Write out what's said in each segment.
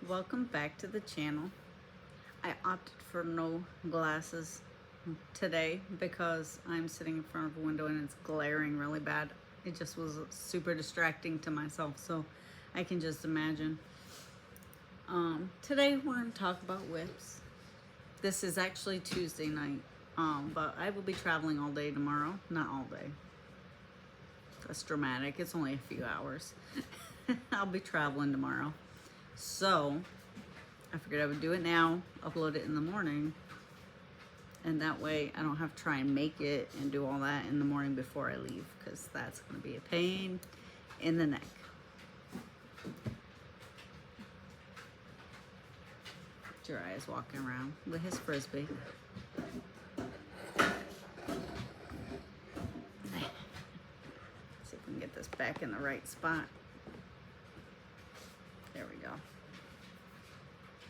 Welcome back to the channel. I opted for no glasses today because I'm sitting in front of a window and it's glaring really bad. It just was super distracting to myself, so I can just imagine. Today we're going to talk about whips. This is actually Tuesday night, but I will be traveling all day tomorrow. Not all day. That's dramatic. It's only a few hours. I'll be traveling tomorrow. So I figured I would do it now, upload it in the morning, and that way I don't have to try and make it and do all that in the morning before I leave, because that's going to be a pain in the neck. Jiraiya's walking around with his frisbee. See if we can get this back in the right spot. There we go.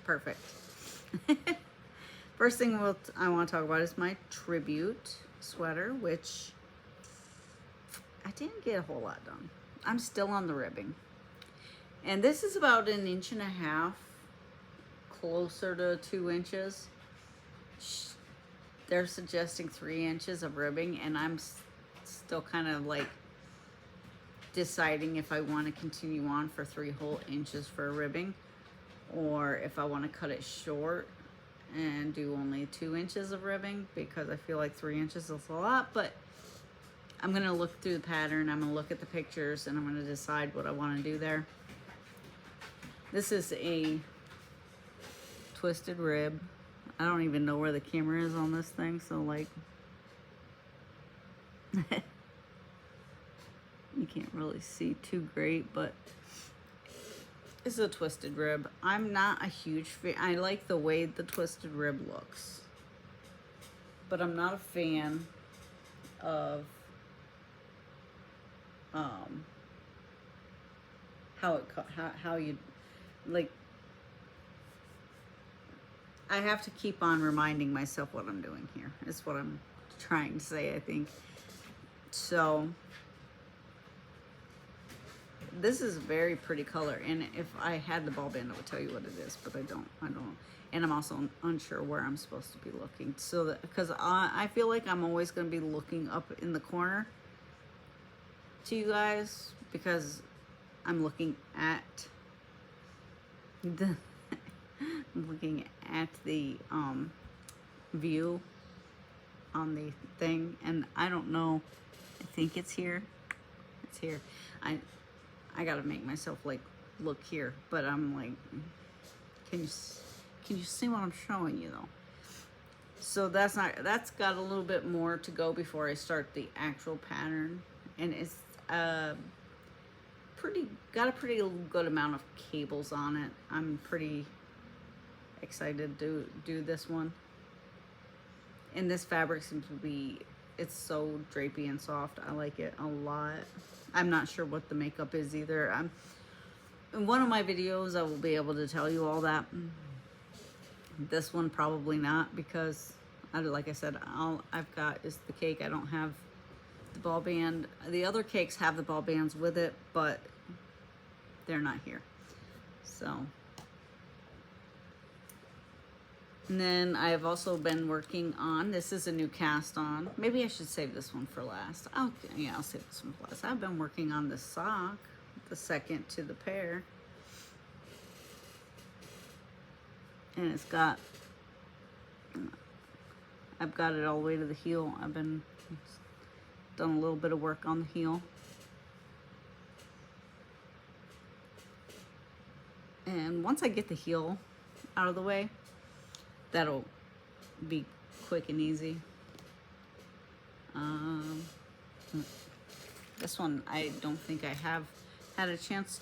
Perfect. First thing I want to talk about is my tribute sweater, which I didn't get a whole lot done. I'm still on the ribbing. And this is about 1.5 inches, closer to 2 inches. They're suggesting 3 inches of ribbing, and I'm still kind of like deciding if I want to continue on for 3 whole inches for ribbing, or if I want to cut it short and do only 2 inches of ribbing, because I feel like 3 inches is a lot. But I'm going to look through the pattern, I'm going to look at the pictures, and I'm going to decide what I want to do there. This is a twisted rib. I don't even know where the camera is on this thing, so like you can't really see too great, but it's a twisted rib. I'm not a huge fan. I like the way the twisted rib looks, but I'm not a fan of how you like. I have to keep on reminding myself what I'm doing here, is what I'm trying to say, I think. So this is a very pretty color, and if I had the ball band I would tell you what it is, but I don't, and I'm also unsure where I'm supposed to be looking, so that, because I feel like I'm always going to be looking up in the corner to you guys, because I'm looking at the view on the thing, and I don't know. I think it's here. It's here. I gotta make myself like look here, but I'm like, can you see what I'm showing you though? So that's got a little bit more to go before I start the actual pattern, and it's got a pretty good amount of cables on it. I'm pretty excited to do this one. And this fabric seems to be, it's so drapey and soft. I like it a lot. I'm not sure what the makeup is either. In one of my videos I will be able to tell you all that. This one probably not, because like I said, I've got is the cake. I don't have the ball band. The other cakes have the ball bands with it, but they're not here. So, and then I have also been working on, this is a new cast on. Maybe I should save this one for last. Yeah, I'll save this one for last. I've been working on the sock, the second to the pair. And it's got, I've got it all the way to the heel. I've been done a little bit of work on the heel. And once I get the heel out of the way, that'll be quick and easy. This one I don't think I have had a chance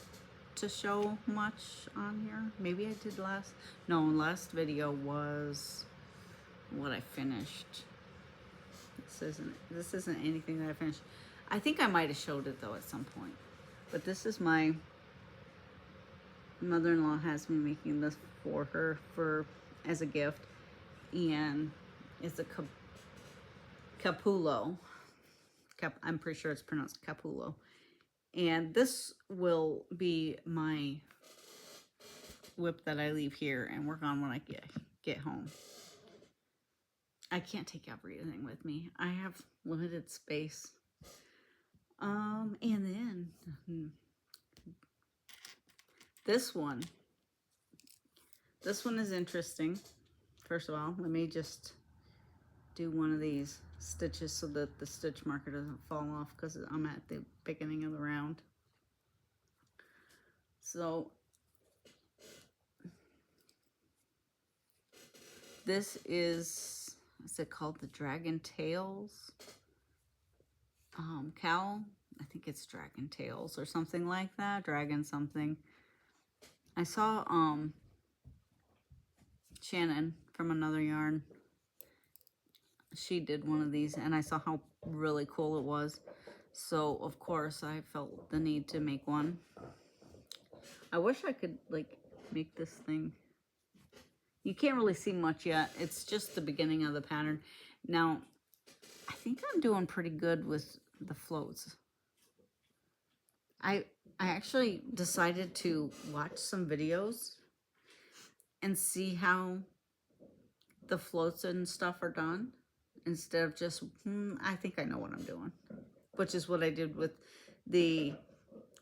to show much on here. Maybe I did last video was what I finished. This isn't anything that I finished. I think I might have showed it though at some point. But this is my mother-in-law has me making this for her as a gift, and it's a capullo. I'm pretty sure it's pronounced capullo. And this will be my WIP that I leave here and work on when I get home. I can't take everything with me. I have limited space. And then this one is interesting. First of all, let me just do one of these stitches so that the stitch marker doesn't fall off because I'm at the beginning of the round. So this is it called the Dragon Tails cowl? I think it's Dragon Tails or something like that. Dragon something. I saw Shannon from Another Yarn. She did one of these and I saw how really cool it was. So of course I felt the need to make one. I wish I could like make this thing. You can't really see much yet. It's just the beginning of the pattern. Now, I think I'm doing pretty good with the floats. I actually decided to watch some videos and see how the floats and stuff are done instead of just, I think I know what I'm doing, which is what I did with the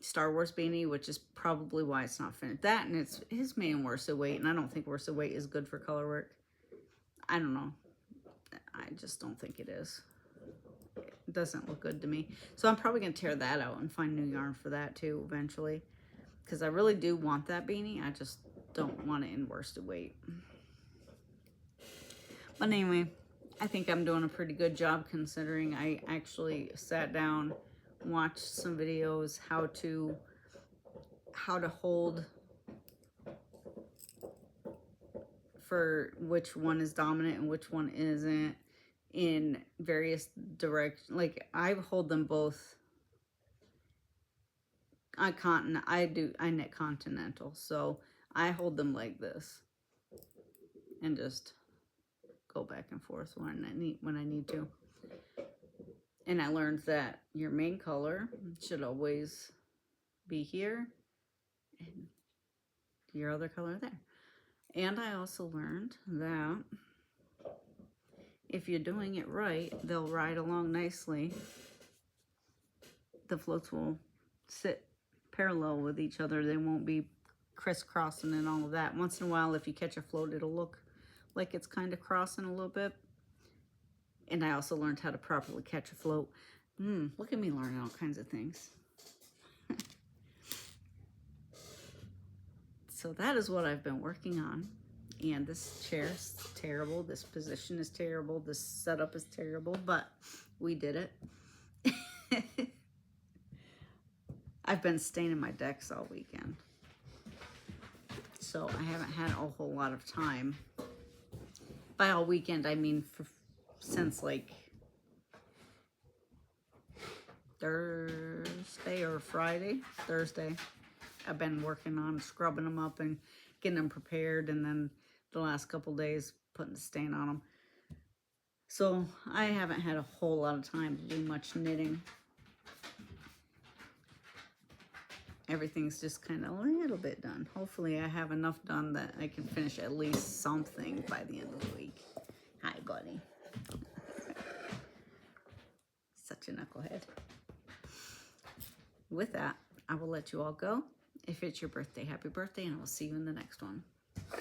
Star Wars beanie, which is probably why it's not finished. That and it's his main worsted weight, and I don't think worsted weight is good for color work. I don't know. I just don't think it is. It doesn't look good to me. So I'm probably going to tear that out and find new yarn for that too eventually. Because I really do want that beanie. I just don't want it in worsted weight. But anyway, I think I'm doing a pretty good job considering I actually sat down, watched some videos how to hold for which one is dominant and which one isn't in various directions. Like I hold them both. I knit continental, so I hold them like this and just go back and forth when I need to. And I learned that your main color should always be here and your other color there. And I also learned that if you're doing it right, they'll ride along nicely. The floats will sit parallel with each other. They won't be crisscrossing and all of that. Once in a while, if you catch a float, it'll look like it's kind of crossing a little bit. And I also learned how to properly catch a float. Look at me learning all kinds of things. So that is what I've been working on. And this chair is terrible. This position is terrible. This setup is terrible, but we did it. I've been staining my decks all weekend. So I haven't had a whole lot of time. By all weekend, I mean since like Thursday or Friday. Thursday. I've been working on scrubbing them up and getting them prepared, and then the last couple days putting the stain on them. So I haven't had a whole lot of time to do much knitting. Everything's just kind of a little bit done. Hopefully I have enough done that I can finish at least something by the end of the week. Hi, buddy. Such a knucklehead. With that, I will let you all go. If it's your birthday, happy birthday, and I will see you in the next one.